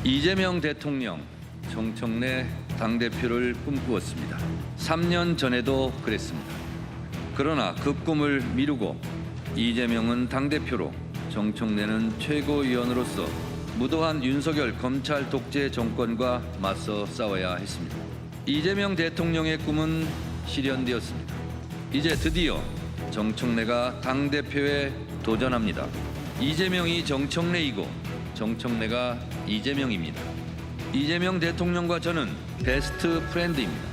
이재명 대통령 정청래 당대표를 꿈꾸었습니다. 3년 전에도 그랬습니다. 그러나 그 꿈을 미루고 이재명은 당대표로 정청래는 최고위원으로서 무도한 윤석열 검찰 독재 정권과 맞서 싸워야 했습니다. 이재명 대통령의 꿈은 실현되었습니다. 이제 드디어 정청래가 당대표에 도전합니다. 이재명이 정청래이고 정청래가 이재명입니다. 이재명 대통령과 저는 베스트 프렌드입니다.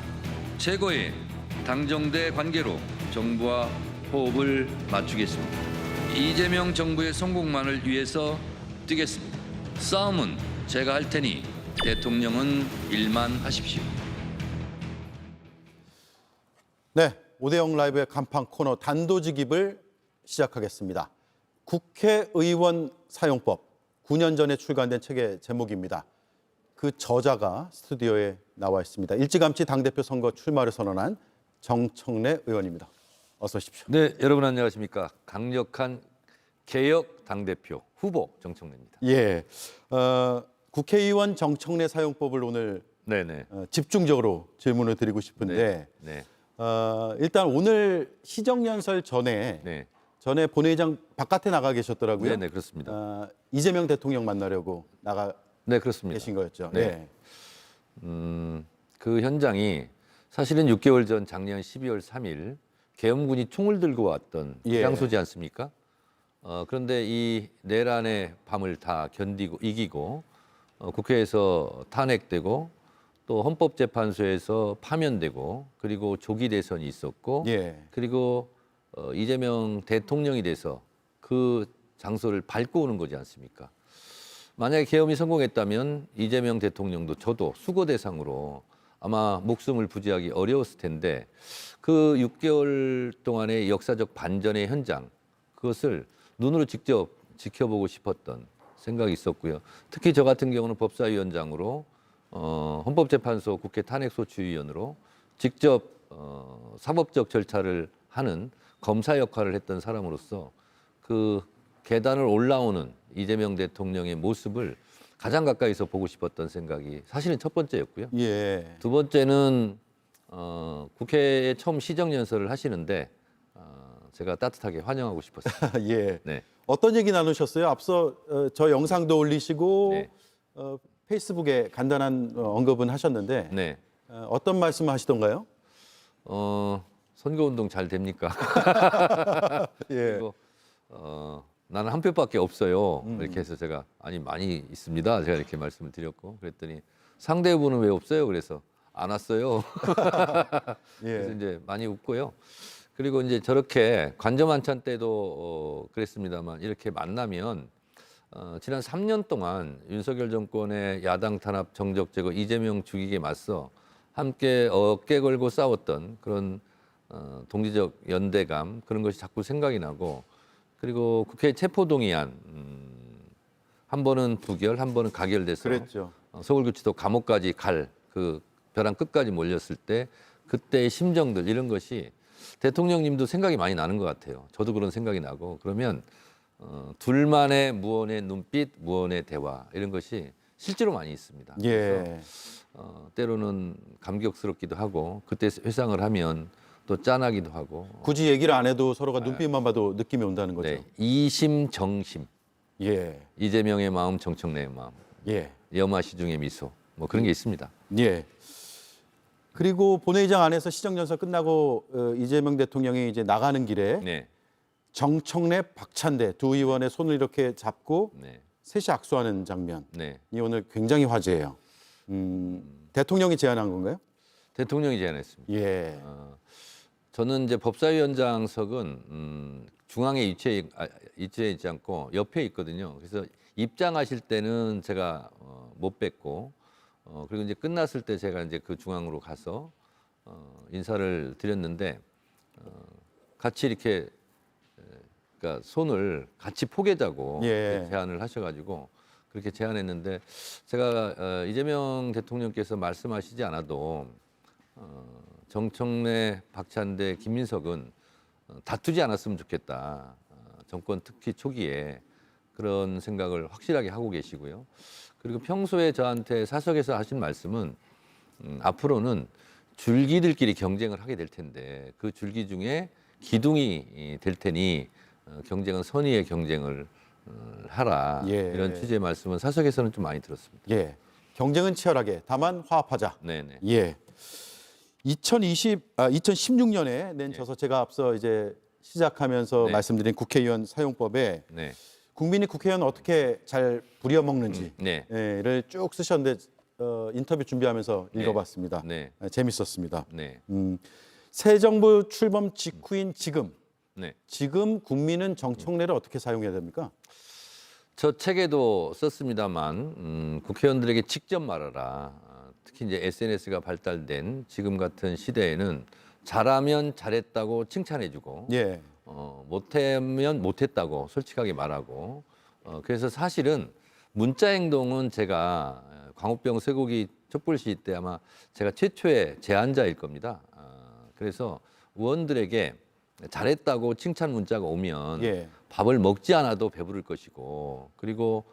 최고의 당정대 관계로 정부와 호흡을 맞추겠습니다. 이재명 정부의 성공만을 위해서 뛰겠습니다. 싸움은 제가 할 테니 대통령은 일만 하십시오. 네, 5대0 라이브의 간판 코너 단도직입을 시작하겠습니다. 국회의원 사용법, 9년 전에 출간된 책의 제목입니다. 그 저자가 스튜디오에 나와 있습니다. 일찌감치 당대표 선거 출마를 선언한 정청래 의원입니다. 어서 오십시오. 네, 여러분 안녕하십니까. 강력한 개혁 당대표 후보 정청래입니다. 예, 국회의원 정청래 사용법을 오늘 네네. 집중적으로 질문을 드리고 싶은데 네. 일단 오늘 시정연설 전에 네. 본회의장 바깥에 나가 계셨더라고요. 네, 그렇습니다. 이재명 대통령 만나려고 나가 네, 그렇습니다. 계신 거였죠. 네. 그 현장이 사실은 6개월 전 작년 12월 3일 계엄군이 총을 들고 왔던 예. 장소지 않습니까? 그런데 이 내란의 밤을 다 견디고 이기고 국회에서 탄핵되고 또 헌법재판소에서 파면되고 그리고 조기 대선이 있었고 예. 그리고 이재명 대통령이 돼서 그 장소를 밟고 오는 거지 않습니까? 만약에 계엄이 성공했다면 이재명 대통령도 저도 수거 대상으로 아마 목숨을 부지하기 어려웠을 텐데 그 6개월 동안의 역사적 반전의 현장 그것을 눈으로 직접 지켜보고 싶었던 생각이 있었고요. 특히 저 같은 경우는 법사위원장으로 헌법재판소 국회 탄핵소추위원으로 직접 사법적 절차를 하는 검사 역할을 했던 사람으로서 그 계단을 올라오는 이재명 대통령의 모습을 가장 가까이서 보고 싶었던 생각이 사실은 첫 번째였고요. 예. 두 번째는 국회에 처음 시정연설을 하시는데 제가 따뜻하게 환영하고 싶었어요. 예. 네. 어떤 얘기 나누셨어요? 앞서 저 영상도 올리시고 네. 페이스북에 간단한 언급은 하셨는데 네. 어떤 말씀을 하시던가요? 선거운동 잘 됩니까? 예. 그리고 나는 한 표밖에 없어요. 이렇게 해서 제가 아니 많이 있습니다. 제가 이렇게 말씀을 드렸고 그랬더니 상대 후보는 왜 없어요? 그래서 안 왔어요. 그래서 예. 이제 많이 웃고요. 그리고 이제 저렇게 관저만찬 때도 그랬습니다만 이렇게 만나면 지난 3년 동안 윤석열 정권의 야당 탄압 정적 제거 이재명 죽이기에 맞서 함께 어깨 걸고 싸웠던 그런 동지적 연대감 그런 것이 자꾸 생각이 나고 그리고 국회 체포동의안 한 번은 부결, 한 번은 가결돼서 그랬죠. 서울구치소 감옥까지 갈 그 벼랑 끝까지 몰렸을 때 그때의 심정들 이런 것이 대통령님도 생각이 많이 나는 것 같아요. 저도 그런 생각이 나고 그러면 둘만의 무언의 눈빛, 무언의 대화 이런 것이 실제로 많이 있습니다. 예. 그래서 때로는 감격스럽기도 하고 그때 회상을 하면 또 짠하기도 하고 굳이 얘기를 안 해도 서로가 눈빛만 봐도 느낌이 온다는 거죠. 네, 이심정심 예. 이재명의 마음 정청래의 마음 예. 염화시중의 미소 뭐 그런 게 있습니다. 예. 그리고 본회의장 안에서 시정연설 끝나고 이재명 대통령이 이제 나가는 길에 네, 정청래, 박찬대 두 의원의 손을 이렇게 잡고 네, 셋이 악수하는 장면이 네. 오늘 굉장히 화제예요. 대통령이 제안한 건가요? 대통령이 제안했습니다. 예. 저는 이제 법사위원장석은 중앙에 위치해 있지 않고 옆에 있거든요. 그래서 입장하실 때는 제가 못 뵙고 그리고 이제 끝났을 때 제가 이제 그 중앙으로 가서 인사를 드렸는데 같이 이렇게 그러니까 손을 같이 포개자고 예. 제안을 하셔가지고 그렇게 제안했는데 제가 이재명 대통령께서 말씀하시지 않아도 정청래, 박찬대, 김민석은 다투지 않았으면 좋겠다. 정권 특히 초기에 그런 생각을 확실하게 하고 계시고요. 그리고 평소에 저한테 사석에서 하신 말씀은 앞으로는 줄기들끼리 경쟁을 하게 될 텐데 그 줄기 중에 기둥이 될 테니 경쟁은 선의의 경쟁을 하라. 예. 이런 취지의 말씀은 사석에서는 좀 많이 들었습니다. 예. 경쟁은 치열하게 다만 화합하자. 네네. 예. 2016년에 낸 저서 제가 앞서 이제 시작하면서 네. 말씀드린 국회의원 사용법에 네. 국민이 국회의원 어떻게 잘 부려먹는지 네. 를 쭉 쓰셨는데 인터뷰 준비하면서 네. 읽어봤습니다. 네. 재밌었습니다. 네. 새 정부 출범 직후인 지금 네. 국민은 정청래를 어떻게 사용해야 됩니까? 저 책에도 썼습니다만 국회의원들에게 직접 말하라. 특히 이제 SNS가 발달된 지금 같은 시대에는 잘하면 잘했다고 칭찬해주고 예. 못하면 못했다고 솔직하게 말하고 그래서 사실은 문자 행동은 제가 광우병 쇠고기 촛불 시위 때 아마 제가 최초의 제안자일 겁니다. 그래서 의원들에게 잘했다고 칭찬 문자가 오면 예. 밥을 먹지 않아도 배부를 것이고 그리고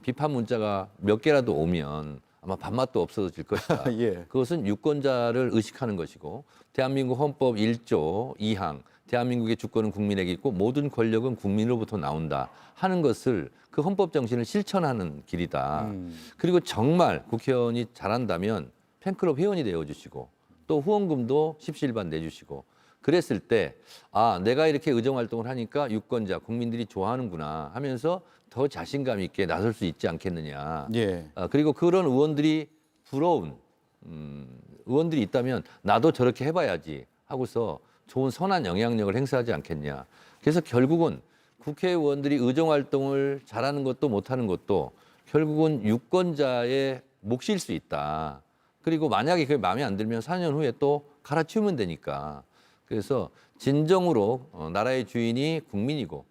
비판 문자가 몇 개라도 오면 아마 밥맛도 없어질 것이다. 예. 그것은 유권자를 의식하는 것이고 대한민국 헌법 1조 2항 대한민국의 주권은 국민에게 있고 모든 권력은 국민으로부터 나온다 하는 것을 그 헌법 정신을 실천하는 길이다. 그리고 정말 국회의원이 잘한다면 팬클럽 회원이 되어주시고 또 후원금도 십시일반 내주시고 그랬을 때 아, 내가 이렇게 의정 활동을 하니까 유권자, 국민들이 좋아하는구나 하면서 더 자신감 있게 나설 수 있지 않겠느냐. 예. 그리고 그런 의원들이 부러운 의원들이 있다면 나도 저렇게 해봐야지 하고서 좋은 선한 영향력을 행사하지 않겠냐. 그래서 결국은 국회의원들이 의정 활동을 잘하는 것도 못하는 것도 결국은 유권자의 몫일 수 있다. 그리고 만약에 그게 마음에 안 들면 4년 후에 또 갈아치우면 되니까. 그래서 진정으로 나라의 주인이 국민이고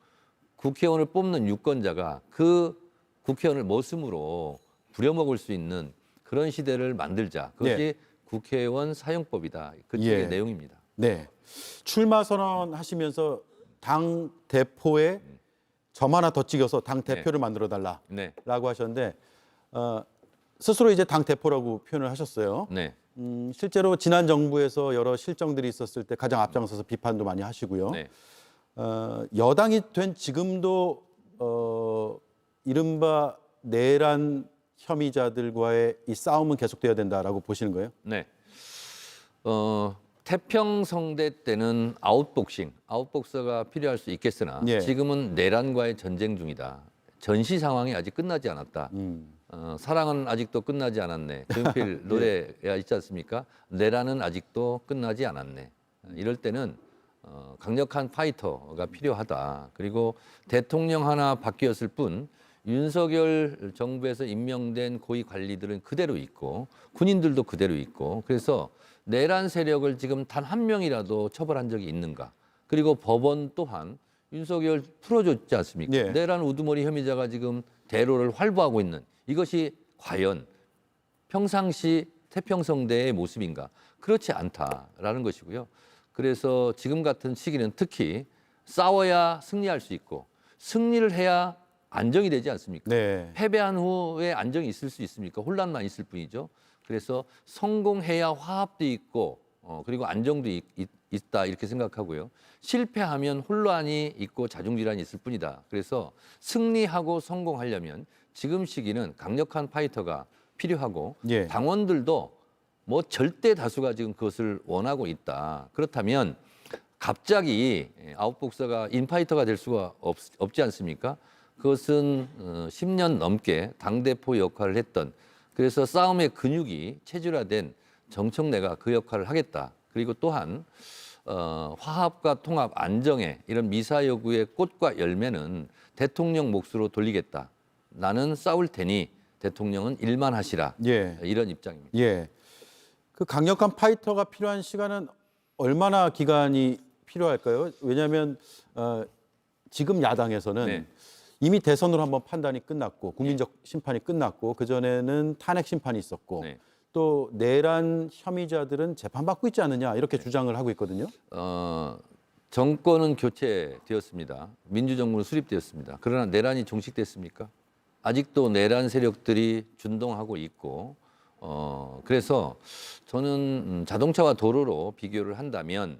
국회의원을 뽑는 유권자가 그 국회의원을 머슴으로 부려먹을 수 있는 그런 시대를 만들자. 그것이 네. 국회의원 사용법이다. 그 예. 책의 내용입니다. 네. 출마 선언하시면서 당 대표에 점 하나 더 찍어서 당 대표를 만들어 달라라고 네. 하셨는데 스스로 이제 당 대표라고 표현을 하셨어요. 네. 실제로 지난 정부에서 여러 실정들이 있었을 때 가장 앞장서서 비판도 많이 하시고요. 네. 여당이 된 지금도 이른바 내란 혐의자들과의 이 싸움은 계속돼야 된다라고 보시는 거예요? 네. 태평성대 때는 아웃복서가 필요할 수 있겠으나 예. 지금은 내란과의 전쟁 중이다. 전시 상황이 아직 끝나지 않았다. 사랑은 아직도 끝나지 않았네. 조용필 노래가 있지 않습니까? 내란은 아직도 끝나지 않았네. 이럴 때는 강력한 파이터가 필요하다. 그리고 대통령 하나 바뀌었을 뿐 윤석열 정부에서 임명된 고위 관리들은 그대로 있고 군인들도 그대로 있고 그래서 내란 세력을 지금 단 한 명이라도 처벌한 적이 있는가? 그리고 법원 또한 윤석열 풀어줬지 않습니까? 예. 내란 우두머리 혐의자가 지금 대로를 활보하고 있는 이것이 과연 평상시 태평성대의 모습인가? 그렇지 않다라는 것이고요. 그래서 지금 같은 시기는 특히 싸워야 승리할 수 있고 승리를 해야 안정이 되지 않습니까? 네. 패배한 후에 안정이 있을 수 있습니까? 혼란만 있을 뿐이죠. 그래서 성공해야 화합도 있고 그리고 안정도 있다 이렇게 생각하고요. 실패하면 혼란이 있고 자중질환이 있을 뿐이다. 그래서 승리하고 성공하려면 지금 시기는 강력한 파이터가 필요하고 예. 당원들도 뭐 절대 다수가 지금 그것을 원하고 있다. 그렇다면 갑자기 아웃복서가 인파이터가 될 수가 없지 않습니까? 그것은 10년 넘게 당대표 역할을 했던 그래서 싸움의 근육이 체질화된 정청래가 그 역할을 하겠다. 그리고 또한 화합과 통합, 안정에 이런 미사 여구의 꽃과 열매는 대통령 몫으로 돌리겠다. 나는 싸울 테니 대통령은 일만 하시라. 예. 이런 입장입니다. 예. 그 강력한 파이터가 필요한 시간은 얼마나 기간이 필요할까요? 왜냐하면 지금 야당에서는 네. 이미 대선으로 한번 판단이 끝났고 국민적 심판이 끝났고 그 전에는 탄핵 심판이 있었고 네. 또 내란 혐의자들은 재판받고 있지 않느냐 이렇게 주장을 하고 있거든요. 정권은 교체되었습니다. 민주정부는 수립되었습니다. 그러나 내란이 종식됐습니까? 아직도 내란 세력들이 준동하고 있고 그래서 저는 자동차와 도로로 비교를 한다면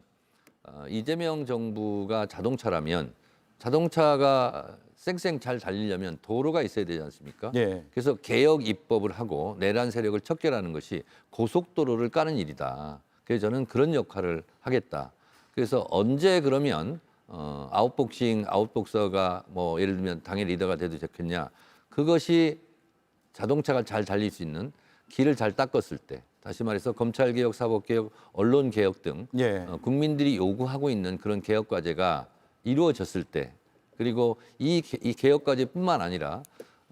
이재명 정부가 자동차라면 자동차가 쌩쌩 잘 달리려면 도로가 있어야 되지 않습니까? 예. 그래서 개혁 입법을 하고 내란 세력을 척결하는 것이 고속도로를 까는 일이다. 그래서 저는 그런 역할을 하겠다. 그래서 언제 그러면 아웃복서가 뭐 예를 들면 당의 리더가 돼도 좋겠냐? 그것이 자동차가 잘 달릴 수 있는 길을 잘 닦았을 때, 다시 말해서 검찰개혁, 사법개혁, 언론개혁 등 예. 국민들이 요구하고 있는 그런 개혁 과제가 이루어졌을 때, 그리고 이 개혁 과제뿐만 아니라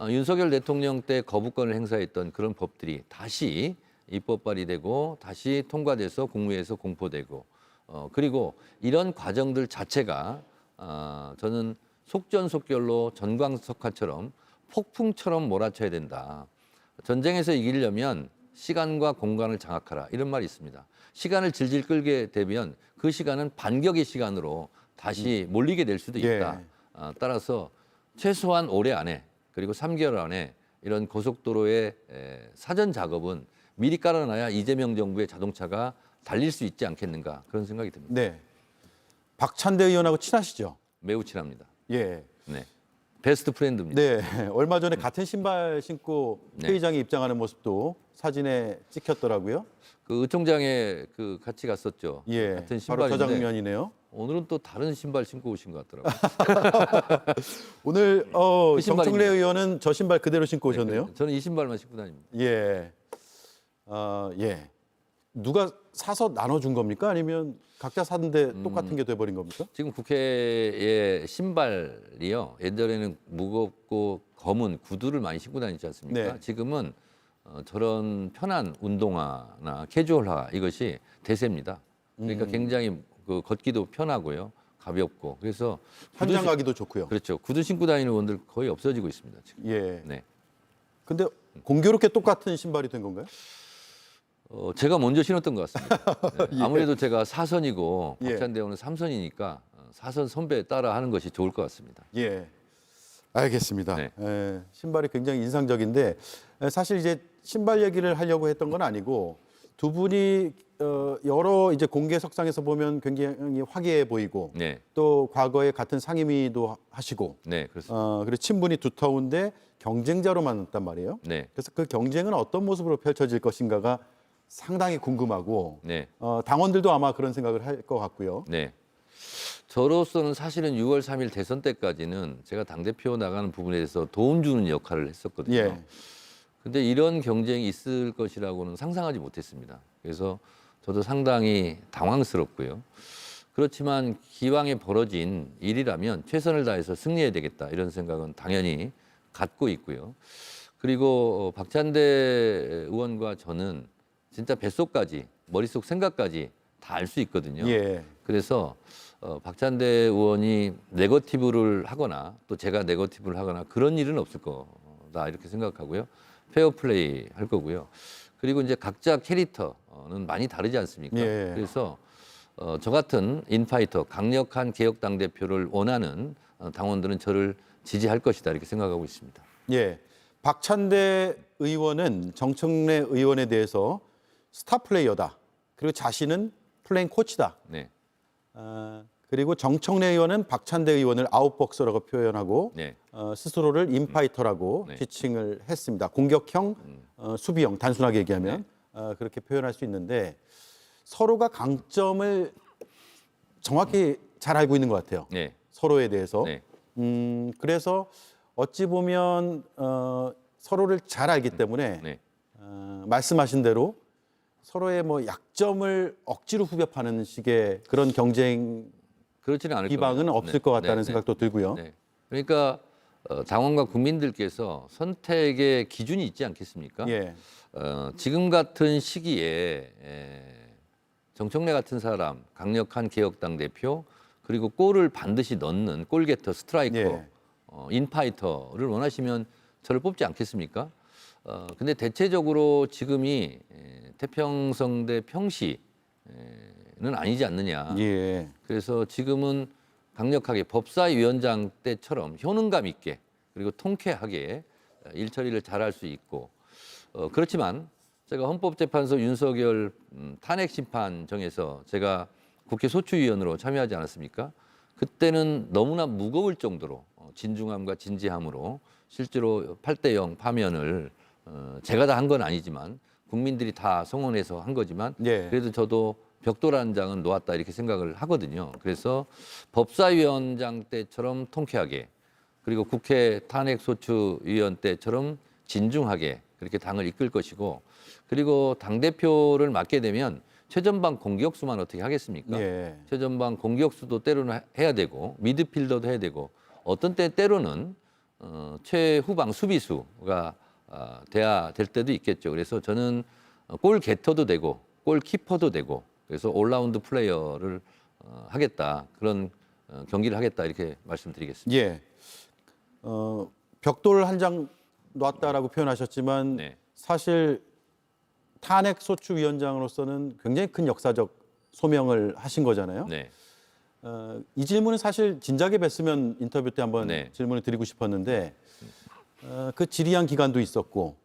윤석열 대통령 때 거부권을 행사했던 그런 법들이 다시 입법 발의되고 다시 통과돼서 국무회에서 공포되고 그리고 이런 과정들 자체가 저는 속전속결로 전광석화처럼 폭풍처럼 몰아쳐야 된다. 전쟁에서 이기려면 시간과 공간을 장악하라 이런 말이 있습니다. 시간을 질질 끌게 되면 그 시간은 반격의 시간으로 다시 몰리게 될 수도 있다. 따라서 최소한 올해 안에 그리고 3개월 안에 이런 고속도로의 사전 작업은 미리 깔아놔야 이재명 정부의 자동차가 달릴 수 있지 않겠는가 그런 생각이 듭니다. 네. 박찬대 의원하고 친하시죠? 매우 친합니다. 예. 네, 베스트 프렌드입니다. 네. 얼마 전에 같은 신발 신고 네. 회의장에 입장하는 모습도 사진에 찍혔더라고요. 그 의총장에 그 같이 갔었죠. 예. 같은 바로 저 신발인데 장면이네요. 오늘은 또 다른 신발 신고 오신 것 같더라고요. 오늘 그 신발입니다. 정청래 의원은 저 신발 그대로 신고 오셨네요. 저는 이 신발만 신고 다닙니다. 예. 예. 누가 사서 나눠준 겁니까? 아니면 각자 샀는데 똑같은 게 돼버린 겁니까? 지금 국회의 신발이요. 옛날에는 무겁고 검은 구두를 많이 신고 다니지 않습니까? 네. 지금은 저런 편한 운동화나 캐주얼화 이것이 대세입니다. 그러니까 굉장히 그 걷기도 편하고요. 가볍고. 그래서 현장 신- 가기도 좋고요. 그렇죠. 구두 신고 다니는 분들 거의 없어지고 있습니다. 지금. 예. 네. 근데 공교롭게 똑같은 신발이 된 건가요? 제가 먼저 신었던 것 같습니다. 네. 예. 아무래도 제가 4선이고 예. 박찬대 의원은 3선이니까 4선 선배 따라 하는 것이 좋을 것 같습니다. 예. 알겠습니다. 네. 예, 신발이 굉장히 인상적인데 사실 이제 신발 얘기를 하려고 했던 건 아니고 두 분이 여러 이제 공개석상에서 보면 굉장히 화기해 보이고 네, 또 과거에 같은 상임위도 하시고 네, 그렇습니다. 그리고 친분이 두터운데 경쟁자로 만났단 말이에요. 네, 그래서 그 경쟁은 어떤 모습으로 펼쳐질 것인가가 상당히 궁금하고 네, 당원들도 아마 그런 생각을 할 것 같고요. 네. 저로서는 사실은 6월 3일 대선 때까지는 제가 당대표 나가는 부분에 대해서 도움 주는 역할을 했었거든요. 예. 근데 이런 경쟁이 있을 것이라고는 상상하지 못했습니다. 그래서 저도 상당히 당황스럽고요. 그렇지만 기왕에 벌어진 일이라면 최선을 다해서 승리해야 되겠다 이런 생각은 당연히 갖고 있고요. 그리고 박찬대 의원과 저는 진짜 뱃속까지 머릿속 생각까지 다 알 수 있거든요. 예. 그래서 박찬대 의원이 네거티브를 하거나 또 제가 네거티브를 하거나 그런 일은 없을 거다 이렇게 생각하고요. 페어플레이 할 거고요. 그리고 이제 각자 캐릭터는 많이 다르지 않습니까? 예. 그래서 저 같은 인파이터, 강력한 개혁 당대표를 원하는 당원들은 저를 지지할 것이다 이렇게 생각하고 있습니다. 예. 박찬대 의원은 정청래 의원에 대해서 스타 플레이어다. 그리고 자신은 플레잉 코치다. 네, 그리고 정청래 의원은 박찬대 의원을 아웃복서라고 표현하고 네, 스스로를 인파이터라고 네. 지칭을 했습니다. 공격형, 수비형 단순하게 얘기하면 그렇게 표현할 수 있는데 서로가 강점을 정확히 잘 알고 있는 것 같아요. 네, 서로에 대해서. 네, 그래서 어찌 보면 서로를 잘 알기 때문에 네. 말씀하신 대로 서로의 뭐 약점을 억지로 후벼파는 식의 그런 경쟁 그렇지는 않을 기방은 겁니다. 없을 네, 것 같다는 네, 생각도 들고요. 네. 그러니까 당원과 국민들께서 선택의 기준이 있지 않겠습니까? 예, 지금 같은 시기에 정청래 같은 사람, 강력한 개혁당 대표, 그리고 골을 반드시 넣는 골게터, 스트라이커, 예. 인파이터를 원하시면 저를 뽑지 않겠습니까? 근데 대체적으로 지금이 태평성 대 평시는 아니지 않느냐. 예, 그래서 지금은 강력하게 법사위원장 때처럼 효능감 있게 그리고 통쾌하게 일 처리를 잘할 수 있고 그렇지만 제가 헌법재판소 윤석열 탄핵 심판정에서 제가 국회 소추위원으로 참여하지 않았습니까? 그때는 너무나 무거울 정도로 진중함과 진지함으로 실제로 8대0 파면을 제가 다 한 건 아니지만 국민들이 다 성원해서 한 거지만 예. 그래도 저도 벽돌 한 장은 놓았다 이렇게 생각을 하거든요. 그래서 법사위원장 때처럼 통쾌하게 그리고 국회 탄핵소추위원 때처럼 진중하게 그렇게 당을 이끌 것이고 그리고 당대표를 맡게 되면 최전방 공격수만 어떻게 하겠습니까? 예. 최전방 공격수도 때로는 해야 되고 미드필더도 해야 되고 어떤 때로는 최후방 수비수가 돼야 될 때도 있겠죠. 그래서 저는 골 게터도 되고 골 키퍼도 되고 그래서 올라운드 플레이어를 하겠다 그런 경기를 하겠다 이렇게 말씀드리겠습니다. 예. 벽돌 한 장 놨다라고 표현하셨지만 네. 사실 탄핵 소추위원장으로서는 굉장히 큰 역사적 소명을 하신 거잖아요. 네. 이 질문은 사실 진작에 뵀으면 인터뷰 때 한번 네. 질문을 드리고 싶었는데 그 지리한 기간도 있었고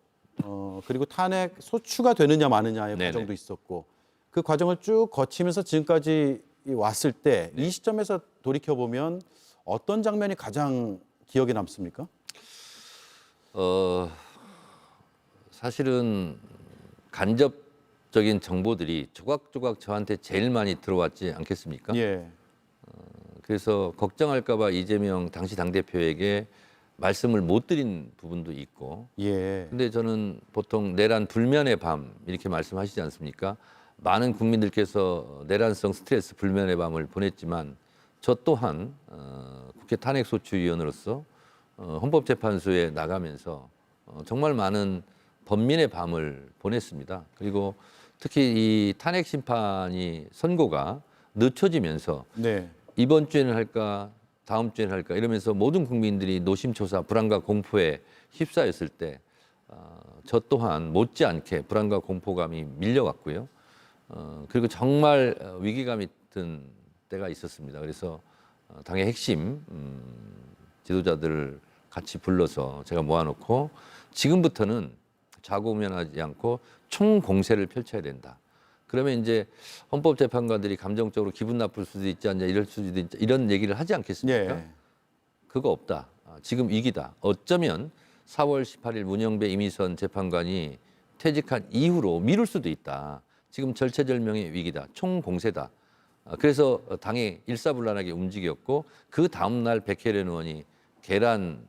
그리고 탄핵 소추가 되느냐 마느냐의 네네. 과정도 있었고 그 과정을 쭉 거치면서 지금까지 왔을 때 이 시점에서 돌이켜 보면 어떤 장면이 가장 기억에 남습니까? 사실은 간접적인 정보들이 조각조각 저한테 제일 많이 들어왔지 않겠습니까? 예. 그래서 걱정할까 봐 이재명 당시 당대표에게 말씀을 못 드린 부분도 있고 예. 근데 저는 보통 내란 불면의 밤 이렇게 말씀하시지 않습니까? 많은 국민들께서 내란성 스트레스 불면의 밤을 보냈지만 저 또한 국회 탄핵소추위원으로서 헌법재판소에 나가면서 정말 많은 번민의 밤을 보냈습니다. 그리고 특히 이 탄핵 심판이 선고가 늦춰지면서 네. 이번 주에는 할까 다음 주에는 할까 이러면서 모든 국민들이 노심초사 불안과 공포에 휩싸였을 때 저 또한 못지않게 불안과 공포감이 밀려왔고요. 그리고 정말 위기감이 든 때가 있었습니다. 그래서 당의 핵심 지도자들을 같이 불러서 제가 모아놓고 지금부터는 좌고우면하지 않고 총공세를 펼쳐야 된다. 그러면 이제 헌법재판관들이 감정적으로 기분 나쁠 수도 있지 않냐 이럴 수도 있지 이런 얘기를 하지 않겠습니까? 예. 그거 없다. 지금 위기다. 어쩌면 4월 18일 문영배 이미선 재판관이 퇴직한 이후로 미룰 수도 있다. 지금 절체절명의 위기다. 총공세다. 그래서 당이 일사불란하게 움직였고 그 다음 날 백혜련 의원이 계란을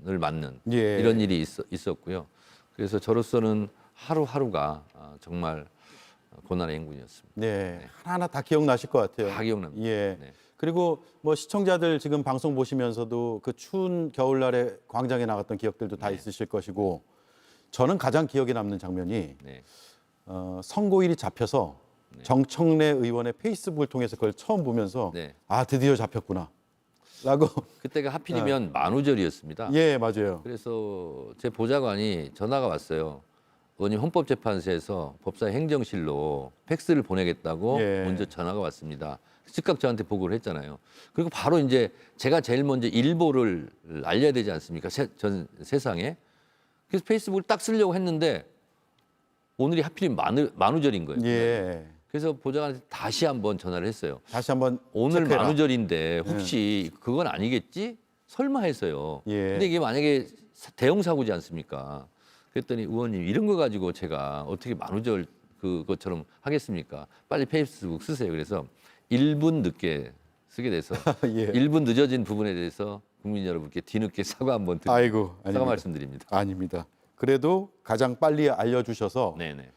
맞는 예. 이런 일이 있었고요. 그래서 저로서는 하루하루가 정말 고난의 행군이었습니다. 네. 하나하나 다 기억나실 것 같아요. 다 기억납니다. 예. 네. 그리고 뭐 시청자들 지금 방송 보시면서도 그 추운 겨울날에 광장에 나갔던 기억들도 다 네. 있으실 것이고 저는 가장 기억에 남는 장면이 네. 선고일이 잡혀서 정청래 의원의 페이스북을 통해서 그걸 처음 보면서 네. 아 드디어 잡혔구나 라고 그때가 하필이면 만우절이었습니다. 예 맞아요. 그래서 제 보좌관이 전화가 왔어요. 의원님 헌법재판소에서 법사 행정실로 팩스를 보내겠다고 예. 먼저 전화가 왔습니다. 즉각 저한테 보고를 했잖아요. 그리고 바로 이제 제가 제일 먼저 일보를 알려야 되지 않습니까? 전 세상에. 그래서 페이스북을 딱 쓰려고 했는데 오늘이 하필이면 만우절인 거예요. 예. 그래서 보좌관한테 다시 한번 전화를 했어요. 다시 한번 오늘 체크해라. 만우절인데 혹시 그건 아니겠지? 설마 해서요. 예. 근데 이게 만약에 대형 사고지 않습니까? 그랬더니 의원님 이런 거 가지고 제가 어떻게 만우절 그것처럼 하겠습니까? 빨리 페이스북 쓰세요. 그래서 1분 늦게 쓰게 돼서 예. 1분 늦어진 부분에 대해서 국민 여러분께 뒤늦게 사과 한번 드립니다. 아이고 사과 아닙니다. 말씀드립니다. 아닙니다. 그래도 가장 빨리 알려주셔서 네네.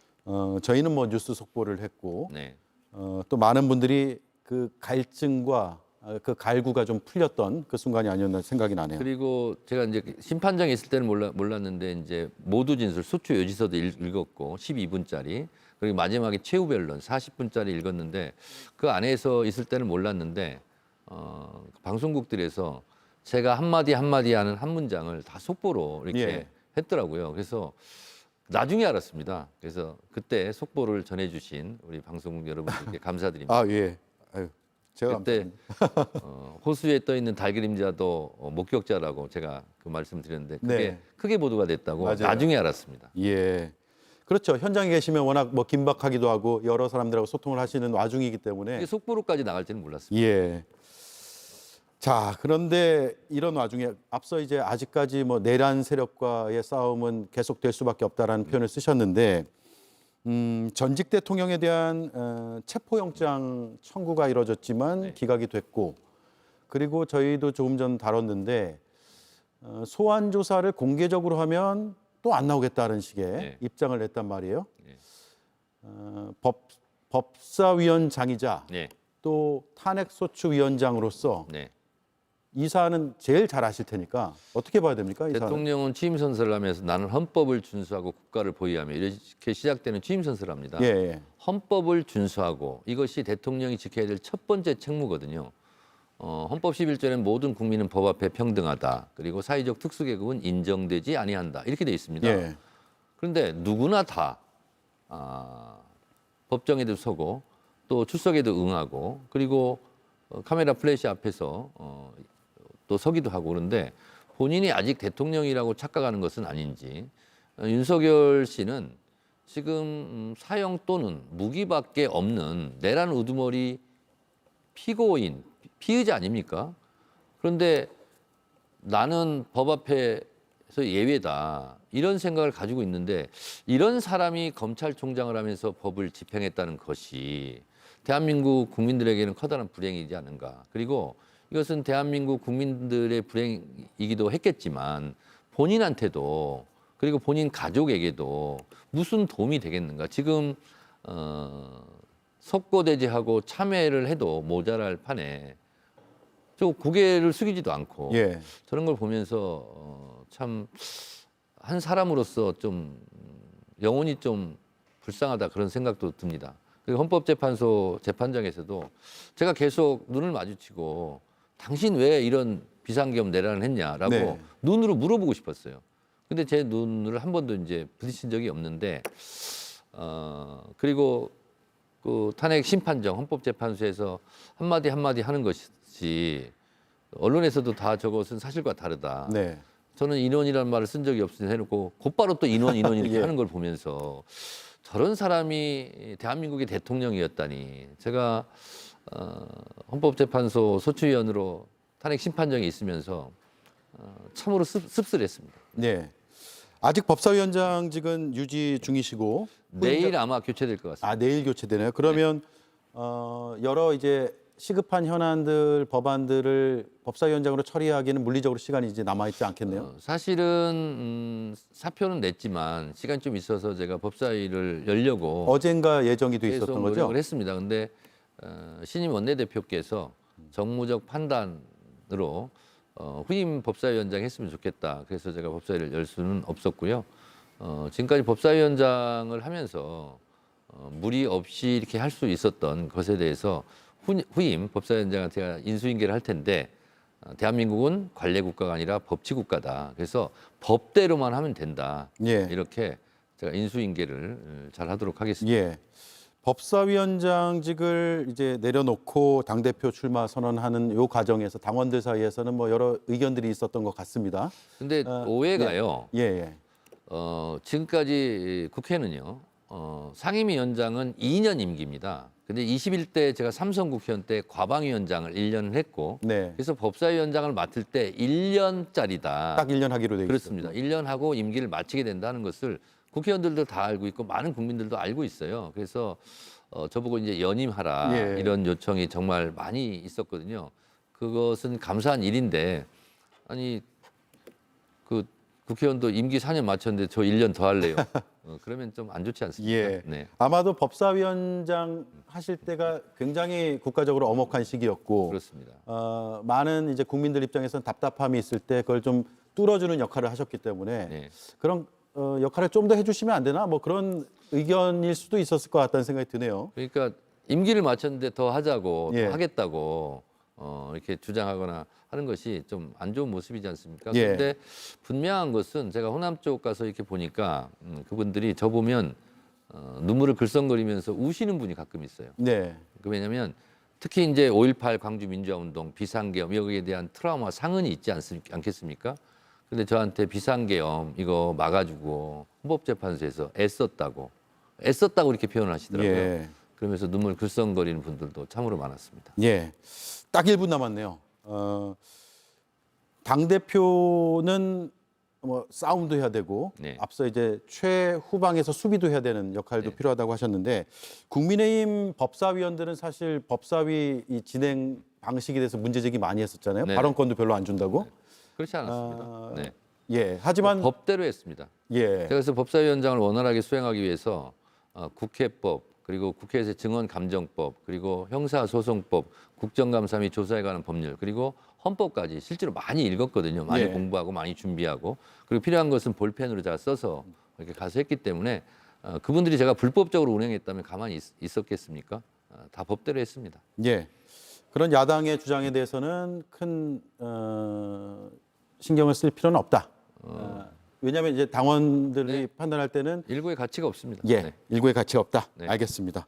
저희는 뭐 뉴스 속보를 했고 네. 또 많은 분들이 그 갈증과 그 갈구가 좀 풀렸던 그 순간이 아니었나 생각이 나네요. 그리고 제가 이제 심판장에 있을 때는 몰랐는데 이제 모두 진술 소추 요지서도 읽었고 12분짜리 그리고 마지막에 최후 변론 40분짜리 읽었는데 그 안에서 있을 때는 몰랐는데 방송국들에서 제가 한마디 한마디 하는 한 문장을 다 속보로 이렇게 예. 했더라고요. 그래서 나중에 알았습니다. 그래서 그때 속보를 전해주신 우리 방송국 여러분들께 감사드립니다. 아 예. 아유, 제가 그때 호수에 떠 있는 달 그림자도 목격자라고 제가 그 말씀드렸는데 그게 네. 크게 보도가 됐다고 맞아요. 나중에 알았습니다. 예. 그렇죠. 현장에 계시면 워낙 뭐 긴박하기도 하고 여러 사람들하고 소통을 하시는 와중이기 때문에 이게 속보로까지 나갈지는 몰랐습니다. 예. 자, 그런데 이런 와중에 앞서 이제 아직까지 뭐 내란 세력과의 싸움은 계속될 수밖에 없다라는 표현을 쓰셨는데 전직 대통령에 대한 체포영장 청구가 이뤄졌지만 네. 기각이 됐고 그리고 저희도 조금 전 다뤘는데 소환 조사를 공개적으로 하면 또 안 나오겠다는 식의 네. 입장을 냈단 말이에요. 네. 법사위원장이자 네, 또 탄핵소추위원장으로서 네. 이 사안은 제일 잘 아실 테니까 어떻게 봐야 됩니까? 이 사안은? 대통령은 취임 선서를 하면서 나는 헌법을 준수하고 국가를 보위하며 이렇게 시작되는 취임 선서를 합니다. 예, 예. 헌법을 준수하고 이것이 대통령이 지켜야 될 첫 번째 책무거든요. 헌법 11조에는 모든 국민은 법 앞에 평등하다. 그리고 사회적 특수계급은 인정되지 아니한다. 이렇게 돼 있습니다. 예. 그런데 누구나 다 법정에도 서고 또 출석에도 응하고 그리고 카메라 플래시 앞에서 또 서기도 하고 그런데 본인이 아직 대통령이라고 착각하는 것은 아닌지 윤석열 씨는 지금 사형 또는 무기밖에 없는 내란 우두머리 피고인, 피의자 아닙니까? 그런데 나는 법 앞에서 예외다. 이런 생각을 가지고 있는데 이런 사람이 검찰총장을 하면서 법을 집행했다는 것이 대한민국 국민들에게는 커다란 불행이지 않은가. 그리고 이것은 대한민국 국민들의 불행이기도 했겠지만 본인한테도 그리고 본인 가족에게도 무슨 도움이 되겠는가. 지금 석고대죄하고 참회를 해도 모자랄 판에 저 고개를 숙이지도 않고 예. 저런 걸 보면서 참 한 사람으로서 좀 영혼이 좀 불쌍하다 그런 생각도 듭니다. 그리고 헌법재판소 재판장에서도 제가 계속 눈을 마주치고 당신 왜 이런 비상계엄 내란을 했냐라고 네. 눈으로 물어보고 싶었어요. 근데 제 눈을 한 번도 이제 부딪힌 적이 없는데 그리고 그 탄핵 심판정 헌법재판소에서 한마디 한마디 하는 것이 언론에서도 다 저것은 사실과 다르다. 네. 저는 인원이라는 말을 쓴 적이 없으니 해놓고 곧바로 또 인원 이렇게 예. 하는 걸 보면서 저런 사람이 대한민국의 대통령이었다니 제가 헌법재판소 소추위원으로 탄핵 심판정에 있으면서 참으로 씁쓸했습니다. 네. 아직 법사위원장직은 유지 중이시고 내일 아마 교체될 것 같습니다. 내일 교체되네요. 그러면 여러 이제 시급한 현안들, 법안들을 법사위원장으로 처리하기에는 물리적으로 시간이 이제 남아있지 않겠네요. 사실은 사표는 냈지만 시간이 좀 있어서 제가 법사위를 열려고 어젠가 예정이 돼 계속 있었던 거죠? 노력을 했습니다. 근데 신임 원내대표께서 정무적 판단으로 후임 법사위원장 했으면 좋겠다. 그래서 제가 법사위를 열 수는 없었고요. 지금까지 법사위원장을 하면서 무리 없이 이렇게 할 수 있었던 것에 대해서 후임 법사위원장한테 제가 인수인계를 할 텐데 대한민국은 관례국가가 아니라 법치국가다. 그래서 법대로만 하면 된다. 예. 이렇게 제가 인수인계를 잘 하도록 하겠습니다. 예. 법사위원장직을 이제 내려놓고 당대표 출마 선언하는 요 과정에서 당원들 사이에서는 뭐 여러 의견들이 있었던 것 같습니다. 근데 오해가요. 예, 예. 지금까지 국회는요. 상임위원장은 2년 임기입니다. 근데 21대 제가 삼선 국회의원 때 과방위원장을 1년을 했고 네. 그래서 법사위원장을 맡을 때 1년짜리다. 딱 1년 하기로 돼 있습니다. 그렇습니다. 1년 하고 임기를 마치게 된다는 것을 국회의원들도 다 알고 있고 많은 국민들도 알고 있어요. 그래서 저보고 이제 연임하라 예. 이런 요청이 정말 많이 있었거든요. 그것은 감사한 일인데 아니 그 국회의원도 임기 4년 마쳤는데 저 1년 더 할래요. 그러면 좀 안 좋지 않습니까? 예. 네. 아마도 법사위원장 하실 때가 굉장히 국가적으로 엄혹한 시기였고 그렇습니다. 많은 이제 국민들 입장에서는 답답함이 있을 때 그걸 좀 뚫어주는 역할을 하셨기 때문에 네. 그런 역할을 좀 더 해주시면 안 되나 뭐 그런 의견일 수도 있었을 것 같다는 생각이 드네요. 그러니까 임기를 마쳤는데 더 하자고 예. 더 하겠다고 이렇게 주장하거나 하는 것이 좀 안 좋은 모습이지 않습니까? 예. 그런데 분명한 것은 제가 호남 쪽 가서 이렇게 보니까 그분들이 저 보면 눈물을 글썽거리면서 우시는 분이 가끔 있어요. 네. 왜냐하면 특히 이제 5.18 광주 민주화운동, 비상계엄 여기에 대한 트라우마 상흔이 있지 않겠습니까? 근데 저한테 비상계엄 이거 막아주고 헌법재판소에서 애썼다고 이렇게 표현을 하시더라고요. 예. 그러면서 눈물 글썽거리는 분들도 참으로 많았습니다. 예. 딱 1분 남았네요. 당대표는 뭐 싸움도 해야 되고 네. 앞서 이제 최후방에서 수비도 해야 되는 역할도 네. 필요하다고 하셨는데 국민의힘 법사위원들은 사실 법사위 이 진행 방식에 대해서 문제제기 많이 했었잖아요. 네. 발언권도 별로 안 준다고. 그렇지 않았습니다. 네. 예. 하지만 법대로 했습니다. 예. 제가 그래서 법사위원장을 원활하게 수행하기 위해서 국회법 그리고 국회에서 증언감정법 그리고 형사소송법 국정감사 및 조사에 관한 법률 그리고 헌법까지 실제로 많이 읽었거든요. 많이 예. 공부하고 많이 준비하고 그리고 필요한 것은 볼펜으로 제가 써서 이렇게 가서 했기 때문에 그분들이 제가 불법적으로 운행했다면 가만히 있었겠습니까? 다 법대로 했습니다. 예. 그런 야당의 주장에 대해서는 큰 신경을 쓸 필요는 없다. 왜냐하면 이제 당원들이 판단할 때는 일부의 가치가 없습니다. 예, 네. 일구의 가치가 없다. 네. 알겠습니다.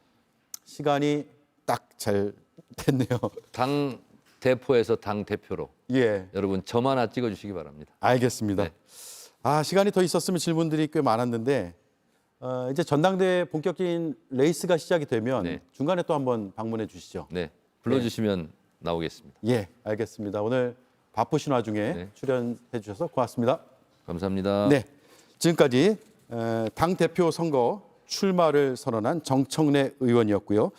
시간이 딱 잘 됐네요. 당 대표에서 당 대표로 예, 여러분 점 하나 찍어주시기 바랍니다. 알겠습니다. 네. 아, 시간이 더 있었으면 질문들이 꽤 많았는데 이제 전당대회 본격적인 레이스가 시작이 되면 네. 중간에 또 한번 방문해 주시죠. 네, 불러주시면 나오겠습니다. 예, 알겠습니다. 오늘 바쁘신 와중에 네. 출연해 주셔서 고맙습니다. 감사합니다. 네, 지금까지 당 대표 선거 출마를 선언한 정청래 의원이었고요.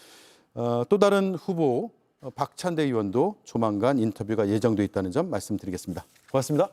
또 다른 후보 박찬대 의원도 조만간 인터뷰가 예정돼 있다는 점 말씀드리겠습니다. 고맙습니다.